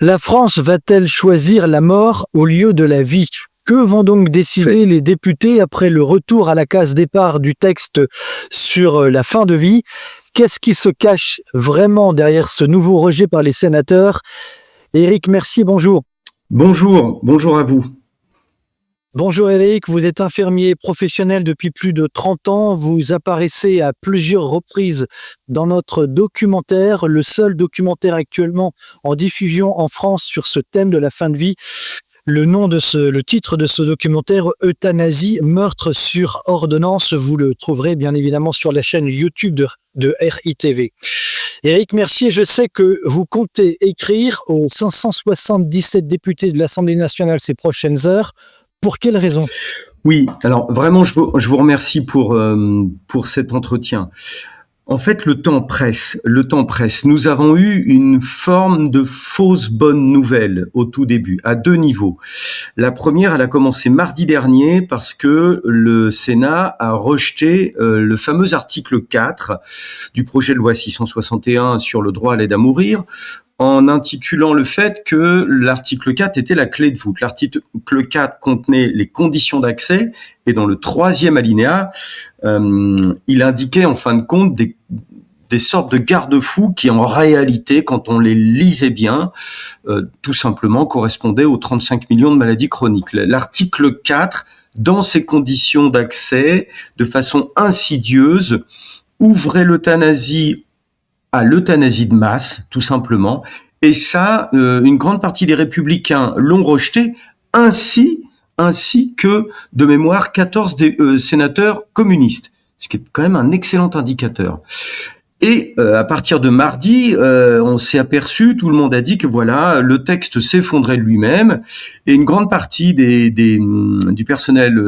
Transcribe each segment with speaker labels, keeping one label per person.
Speaker 1: La France va-t-elle choisir la mort au lieu de la vie? Que vont donc décider les députés après le retour à la case départ du texte sur la fin de vie? Qu'est-ce qui se cache vraiment derrière ce nouveau rejet par les sénateurs? Éric Mercier, bonjour.
Speaker 2: Bonjour à vous.
Speaker 1: Bonjour Éric, vous êtes infirmier professionnel depuis plus de 30 ans. Vous apparaissez à plusieurs reprises dans notre documentaire, le seul documentaire actuellement en diffusion en France sur ce thème de la fin de vie. Le titre de ce documentaire, Euthanasie, meurtre sur ordonnance, vous le trouverez bien évidemment sur la chaîne YouTube de RITV. Éric Mercier, je sais que vous comptez écrire aux 577 députés de l'Assemblée nationale ces prochaines heures. Pour quelle raison?
Speaker 2: Oui, alors vraiment, je vous remercie pour cet entretien. En fait, le temps presse. Nous avons eu une forme de fausse bonne nouvelle au tout début, à deux niveaux. La première, elle a commencé mardi dernier parce que le Sénat a rejeté le fameux article 4 du projet de loi 661 sur le droit à l'aide à mourir, en intitulant le fait que l'article 4 était la clé de voûte. L'article 4 contenait les conditions d'accès et dans le troisième alinéa, il indiquait en fin de compte des sortes de garde-fous qui en réalité, quand on les lisait bien, tout simplement correspondaient aux 35 millions de maladies chroniques. L'article 4, dans ses conditions d'accès, de façon insidieuse, ouvrait l'euthanasie à l'euthanasie de masse, tout simplement. Et ça, une grande partie des républicains l'ont rejeté, ainsi que, de mémoire, 14 sénateurs communistes, ce qui est quand même un excellent indicateur. Et à partir de mardi, on s'est aperçu, tout le monde a dit que voilà, le texte s'effondrait de lui-même, et une grande partie du personnel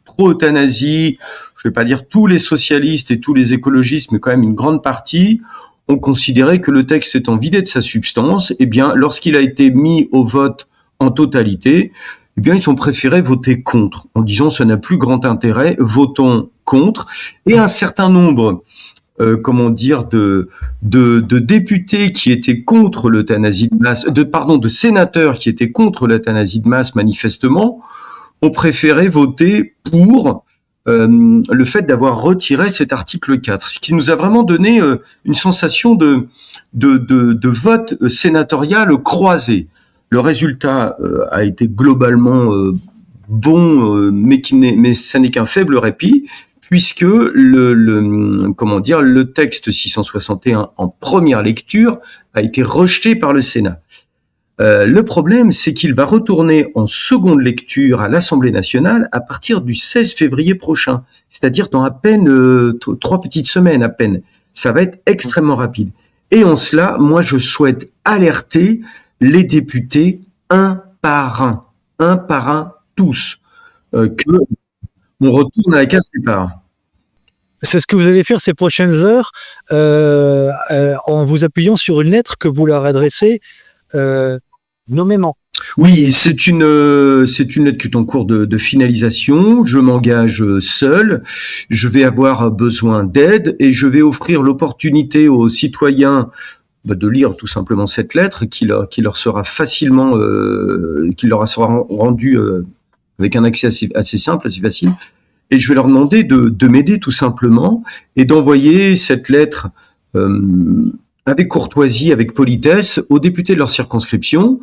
Speaker 2: pro-euthanasie, je ne vais pas dire tous les socialistes et tous les écologistes, mais quand même une grande partie, ont considéré que le texte étant vidé de sa substance, eh bien, lorsqu'il a été mis au vote en totalité, eh bien, ils ont préféré voter contre, en disant ça n'a plus grand intérêt, votons contre. Et un certain nombre, de députés qui étaient contre l'euthanasie de masse, de sénateurs qui étaient contre l'euthanasie de masse, manifestement, ont préféré voter pour le fait d'avoir retiré cet article 4, ce qui nous a vraiment donné une sensation de vote sénatorial croisé. Le résultat a été globalement bon, mais ça n'est qu'un faible répit, puisque le texte 661 en première lecture a été rejeté par le Sénat. Le problème, c'est qu'il va retourner en seconde lecture à l'Assemblée nationale à partir du 16 février prochain, c'est-à-dire dans à peine 3 petites semaines à peine. Ça va être extrêmement rapide. Et en cela, moi, je souhaite alerter les députés un par un, tous, que on retourne à la case départ.
Speaker 1: C'est ce que vous allez faire ces prochaines heures, en vous appuyant sur une lettre que vous leur adressez nommément.
Speaker 2: Oui, c'est une lettre qui est en cours de finalisation. Je m'engage seul. Je vais avoir besoin d'aide et je vais offrir l'opportunité aux citoyens de lire tout simplement cette lettre qui leur sera facilement, qui leur sera rendue avec un accès assez simple, assez facile. Et je vais leur demander de m'aider tout simplement et d'envoyer cette lettre avec courtoisie, avec politesse, aux députés de leur circonscription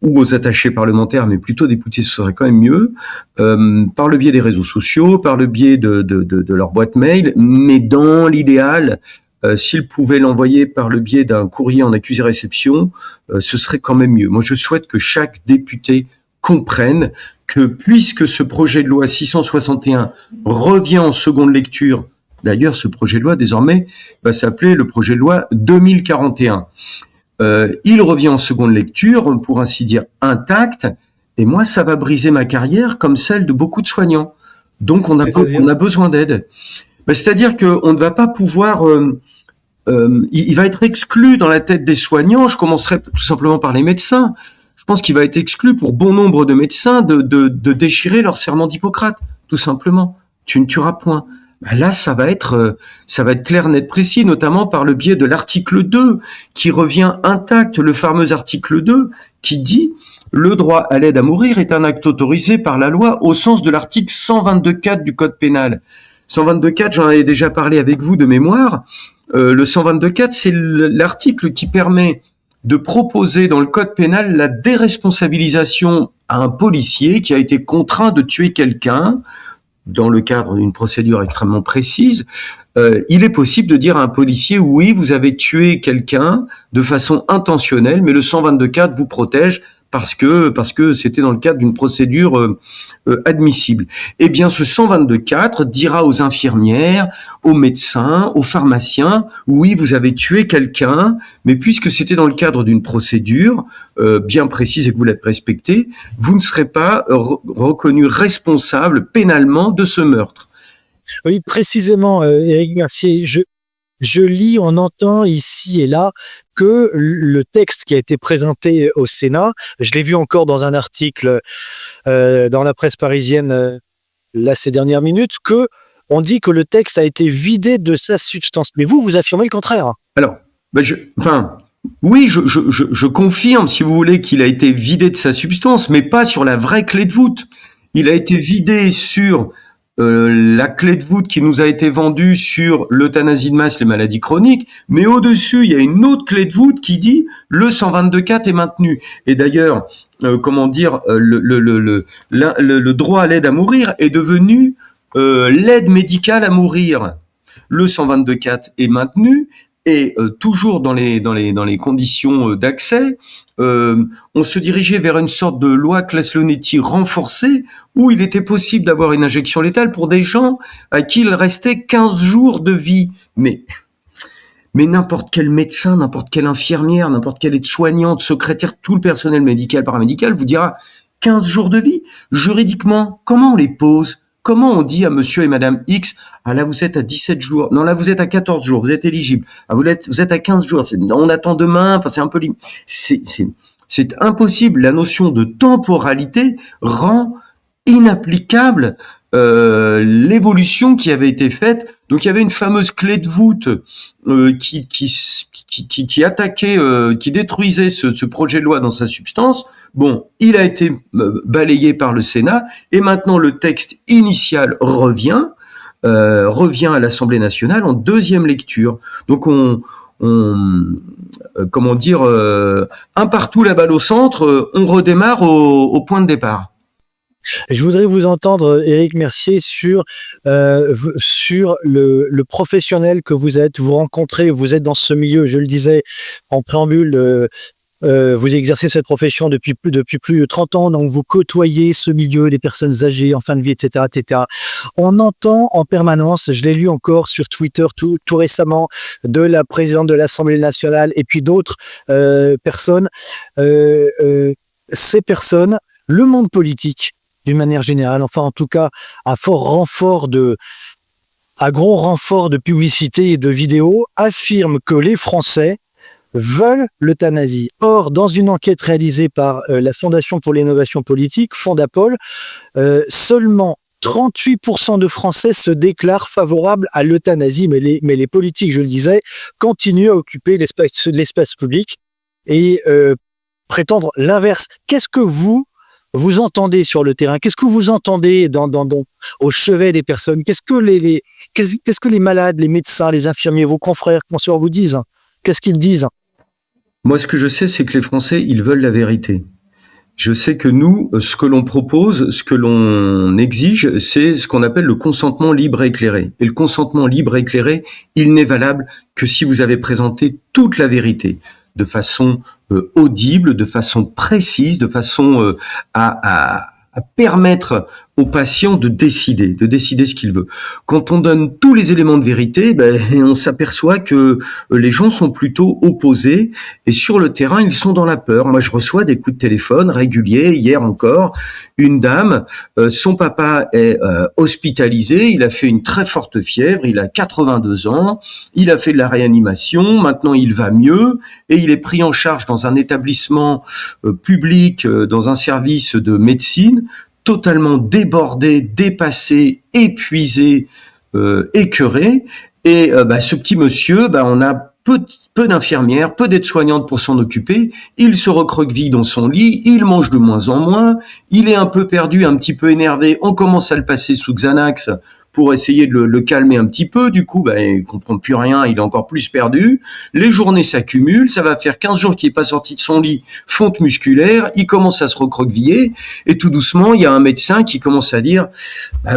Speaker 2: ou aux attachés parlementaires, mais plutôt députés, ce serait quand même mieux, par le biais des réseaux sociaux, par le biais de leur boîte mail, mais dans l'idéal, s'ils pouvaient l'envoyer par le biais d'un courrier en accusé-réception, ce serait quand même mieux. Moi, je souhaite que chaque député comprenne que puisque ce projet de loi 661 revient en seconde lecture, d'ailleurs, ce projet de loi, désormais, va s'appeler le projet de loi 2041. Il revient en seconde lecture, pour ainsi dire, intact, et moi, ça va briser ma carrière comme celle de beaucoup de soignants. Donc, on a besoin d'aide. C'est-à-dire qu'on ne va pas pouvoir... il va être exclu dans la tête des soignants. Je commencerai tout simplement par les médecins. Je pense qu'il va être exclu pour bon nombre de médecins de déchirer leur serment d'Hippocrate, tout simplement. Tu ne tueras point. bah là, ça va être clair, net, précis, notamment par le biais de l'article 2, qui revient intact, le fameux article 2, qui dit « Le droit à l'aide à mourir est un acte autorisé par la loi au sens de l'article 122.4 du Code pénal ». 122.4, j'en avais déjà parlé avec vous de mémoire. Le 122.4, c'est l'article qui permet de proposer dans le Code pénal la déresponsabilisation à un policier qui a été contraint de tuer quelqu'un dans le cadre d'une procédure extrêmement précise. Il est possible de dire à un policier, oui, vous avez tué quelqu'un de façon intentionnelle, mais le 122.4 vous protège parce que c'était dans le cadre d'une procédure admissible. Eh bien, ce 122.4 dira aux infirmières, aux médecins, aux pharmaciens, oui, vous avez tué quelqu'un, mais puisque c'était dans le cadre d'une procédure bien précise et que vous l'avez respectée, vous ne serez pas reconnu responsable pénalement de ce meurtre.
Speaker 1: Oui, précisément, Éric Mercier, je lis, on entend ici et là que le texte qui a été présenté au Sénat, je l'ai vu encore dans un article dans la presse parisienne là ces dernières minutes, que on dit que le texte a été vidé de sa substance. Mais vous affirmez le contraire.
Speaker 2: Alors, oui, je confirme, si vous voulez, qu'il a été vidé de sa substance, mais pas sur la vraie clé de voûte. Il a été vidé sur la clé de voûte qui nous a été vendue sur l'euthanasie de masse, les maladies chroniques, mais au-dessus, il y a une autre clé de voûte qui dit le 122.4 est maintenu. Et d'ailleurs, le droit à l'aide à mourir est devenu l'aide médicale à mourir. Le 122.4 est maintenu et toujours dans les conditions d'accès, on se dirigeait vers une sorte de loi Claes-Leonetti renforcée où il était possible d'avoir une injection létale pour des gens à qui il restait 15 jours de vie. Mais n'importe quel médecin, n'importe quelle infirmière, n'importe quelle aide-soignante, secrétaire, tout le personnel médical, paramédical vous dira 15 jours de vie. Juridiquement, comment on les pose ? Comment on dit à monsieur et madame X, ah là vous êtes à 17 jours, non là vous êtes à 14 jours, vous êtes éligible, ah vous êtes à 15 jours, on attend demain, enfin c'est un peu c'est impossible. La notion de temporalité rend inapplicable l'évolution qui avait été faite. Donc il y avait une fameuse clé de voûte qui attaquait, qui détruisait ce projet de loi dans sa substance. Bon, il a été balayé par le Sénat et maintenant le texte initial revient à l'Assemblée nationale en deuxième lecture. Donc un partout la balle au centre, on redémarre au point de départ.
Speaker 1: Je voudrais vous entendre, Éric Mercier, sur le professionnel que vous êtes. Vous rencontrez, vous êtes dans ce milieu, je le disais en préambule, vous exercez cette profession depuis plus de 30 ans, donc vous côtoyez ce milieu des personnes âgées en fin de vie, etc., etc. On entend en permanence, je l'ai lu encore sur Twitter tout récemment, de la présidente de l'Assemblée nationale et puis d'autres personnes, ces personnes, le monde politique, d'une manière générale, enfin en tout cas à gros renfort de publicité et de vidéos, affirment que les Français veulent l'euthanasie. Or, dans une enquête réalisée par la Fondation pour l'innovation politique, Fondapol, seulement 38% de Français se déclarent favorables à l'euthanasie, mais les politiques, je le disais, continuent à occuper l'espace public et prétendre l'inverse. Qu'est-ce que vous entendez sur le terrain? Qu'est-ce que vous entendez au chevet des personnes? Qu'est-ce que les malades, les médecins, les infirmiers, vos confrères, consoeurs vous disent? Qu'est-ce qu'ils disent?
Speaker 2: Moi, ce que je sais, c'est que les Français, ils veulent la vérité. Je sais que nous, ce que l'on propose, ce que l'on exige, c'est ce qu'on appelle le consentement libre et éclairé. Et le consentement libre et éclairé, il n'est valable que si vous avez présenté toute la vérité, de façon audible, de façon précise, de façon à permettre au patient de décider ce qu'il veut. Quand on donne tous les éléments de vérité, on s'aperçoit que les gens sont plutôt opposés et sur le terrain, ils sont dans la peur. Moi, je reçois des coups de téléphone réguliers. Hier encore, une dame, son papa est hospitalisé, il a fait une très forte fièvre, il a 82 ans, il a fait de la réanimation, maintenant il va mieux et il est pris en charge dans un établissement public, dans un service de médecine, totalement débordé, dépassé, épuisé écœuré. Et ce petit monsieur, on a peu d'infirmières, peu d'aides-soignantes pour s'en occuper. Il se recroqueville dans son lit, il mange de moins en moins, il est un peu perdu, un petit peu énervé. On commence à le passer sous Xanax pour essayer de le calmer un petit peu. Du coup, il comprend plus rien, il est encore plus perdu. Les journées s'accumulent, ça va faire 15 jours qu'il est pas sorti de son lit, fonte musculaire, il commence à se recroqueviller, et tout doucement, il y a un médecin qui commence à dire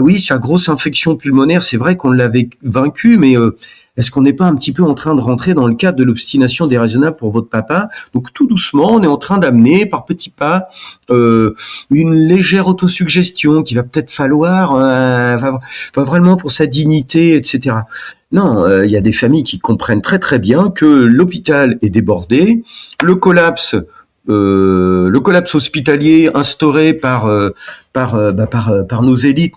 Speaker 2: oui, sa grosse infection pulmonaire, c'est vrai qu'on l'avait vaincu, mais est-ce qu'on n'est pas un petit peu en train de rentrer dans le cadre de l'obstination déraisonnable pour votre papa? Donc tout doucement, on est en train d'amener par petits pas une légère autosuggestion qu'il va peut-être falloir, pas vraiment pour sa dignité, etc. Non, il y a des familles qui comprennent très très bien que l'hôpital est débordé, le collapse hospitalier instauré par nos élites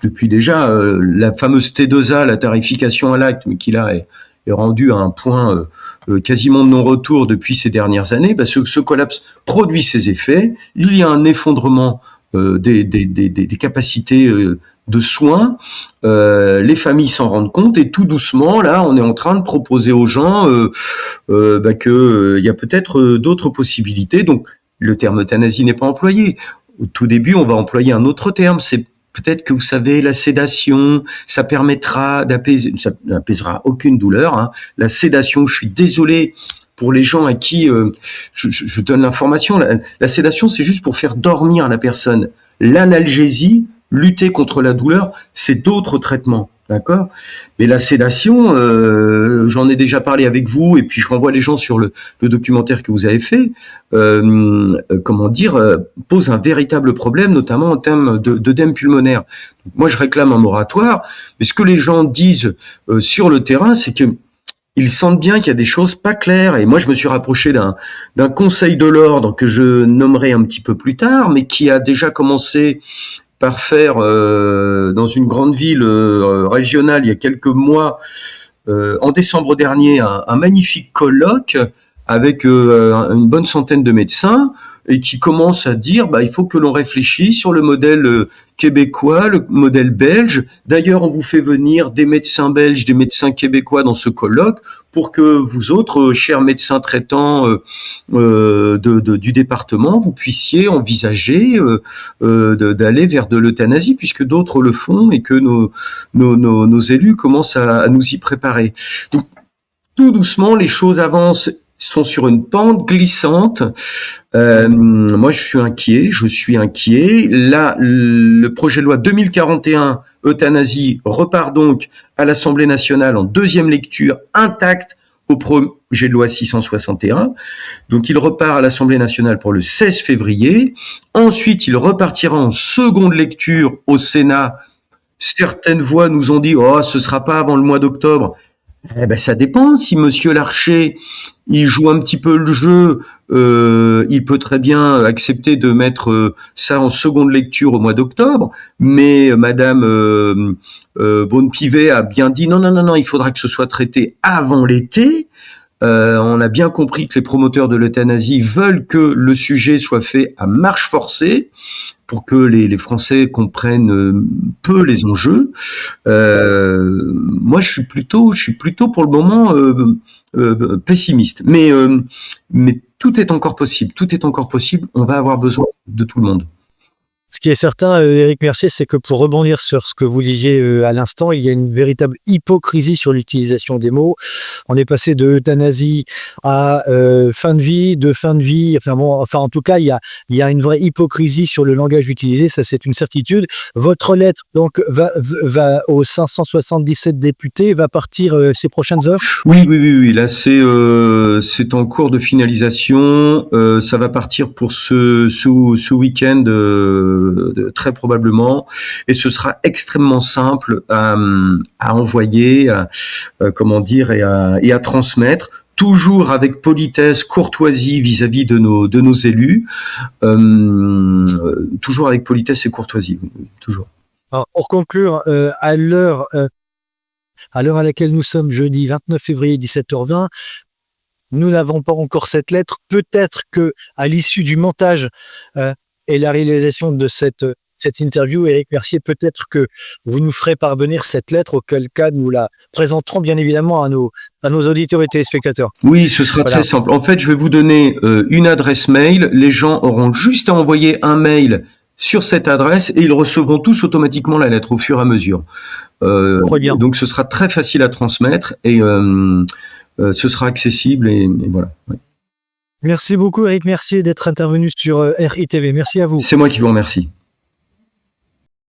Speaker 2: depuis déjà la fameuse T2A, la tarification à l'acte, mais qui là est rendue à un point quasiment de non-retour depuis ces dernières années. Ce collapse produit ses effets. Il y a un effondrement des capacités de soins. Les familles s'en rendent compte, et tout doucement, là, on est en train de proposer aux gens que il y a peut-être d'autres possibilités. Donc, le terme euthanasie n'est pas employé. Au tout début, on va employer un autre terme. C'est peut-être que vous savez, la sédation, ça permettra d'apaiser, ça n'apaisera aucune douleur, hein. La sédation, je suis désolé pour les gens à qui je donne l'information. La sédation, c'est juste pour faire dormir la personne. L'analgésie, lutter contre la douleur, c'est d'autres traitements. D'accord? Mais la sédation, j'en ai déjà parlé avec vous, et puis je renvoie les gens sur le documentaire que vous avez fait, pose un véritable problème, notamment en termes d'œdème pulmonaire. Donc, moi, je réclame un moratoire, mais ce que les gens disent sur le terrain, c'est que ils sentent bien qu'il y a des choses pas claires. Et moi, je me suis rapproché d'un conseil de l'ordre que je nommerai un petit peu plus tard, mais qui a déjà commencé par faire dans une grande ville régionale il y a quelques mois, en décembre dernier, un magnifique colloque avec une bonne centaine de médecins, et qui commence à dire il faut que l'on réfléchisse sur le modèle québécois, le modèle belge. D'ailleurs, on vous fait venir des médecins belges, des médecins québécois dans ce colloque pour que vous autres, chers médecins traitants du département, vous puissiez envisager d'aller vers de l'euthanasie, puisque d'autres le font et que nos élus commencent à nous y préparer. Donc, tout doucement, les choses avancent, sont sur une pente glissante. Moi, je suis inquiet. Là, le projet de loi 2041 euthanasie repart donc à l'Assemblée nationale en deuxième lecture, intact au projet de loi 661. Donc, il repart à l'Assemblée nationale pour le 16 février. Ensuite, il repartira en seconde lecture au Sénat. Certaines voix nous ont dit ce sera pas avant le mois d'octobre. Ça dépend. Si Monsieur Larcher, il joue un petit peu le jeu, il peut très bien accepter de mettre ça en seconde lecture au mois d'octobre. Mais Madame Beaune-Pivet a bien dit non, il faudra que ce soit traité avant l'été. On a bien compris que les promoteurs de l'euthanasie veulent que le sujet soit fait à marche forcée, pour que les Français comprennent peu les enjeux. Moi, je suis plutôt pour le moment pessimiste. Mais tout est encore possible. On va avoir besoin de tout le monde.
Speaker 1: Ce qui est certain, Éric Mercier, c'est que pour rebondir sur ce que vous disiez à l'instant, il y a une véritable hypocrisie sur l'utilisation des mots. On est passé de euthanasie à fin de vie. Enfin, en tout cas, il y a une vraie hypocrisie sur le langage utilisé. Ça, c'est une certitude. Votre lettre, donc, va aux 577 députés, va partir ces prochaines heures.
Speaker 2: Oui. Là, c'est en cours de finalisation. Ça va partir pour ce week-end. Très probablement, et ce sera extrêmement simple à envoyer, et à transmettre, toujours avec politesse, courtoisie vis-à-vis de nos élus, toujours avec politesse et courtoisie, oui, toujours.
Speaker 1: Alors, pour conclure, à l'heure à laquelle nous sommes, jeudi 29 février 17h20, nous n'avons pas encore cette lettre. Peut-être que à l'issue du montage et la réalisation de cette cette interview, Éric Mercier. Peut-être que vous nous ferez parvenir cette lettre, auquel cas nous la présenterons bien évidemment à nos auditeurs et téléspectateurs.
Speaker 2: Oui, ce sera
Speaker 1: Voilà.
Speaker 2: très simple. En fait, je vais vous donner une adresse mail. Les gens auront juste à envoyer un mail sur cette adresse et ils recevront tous automatiquement la lettre au fur et à mesure.
Speaker 1: Très bien.
Speaker 2: Donc, ce sera très facile à transmettre et ce sera accessible et voilà. Ouais.
Speaker 1: Merci beaucoup, Éric Mercier, d'être intervenu sur RITV. Merci à vous.
Speaker 2: C'est moi qui vous remercie.